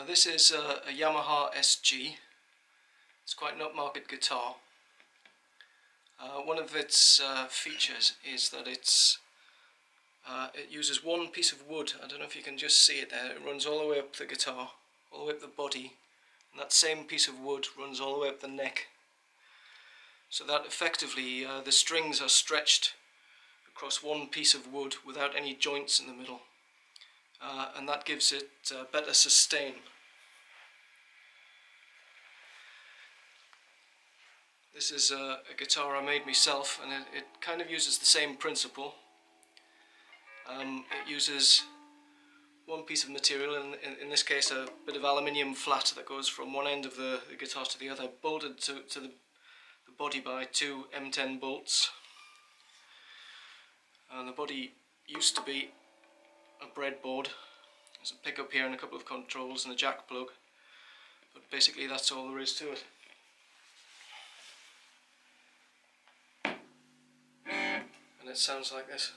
This is a Yamaha SG. It's quite an upmarket guitar. One of its features is that it uses one piece of wood. I don't know if you can just see it there. It runs all the way up the guitar, all the way up the body, and that same piece of wood runs all the way up the neck. So that effectively the strings are stretched across one piece of wood without any joints in the middle, and that gives it better sustain. This is a guitar I made myself, and it kind of uses the same principle. It uses one piece of material, in this case a bit of aluminium flat that goes from one end of the guitar to the other, bolted to the body by two M10 bolts. And the body used to be a breadboard. There's a pickup here and a couple of controls and a jack plug, but basically that's all there is to it. And it sounds like this.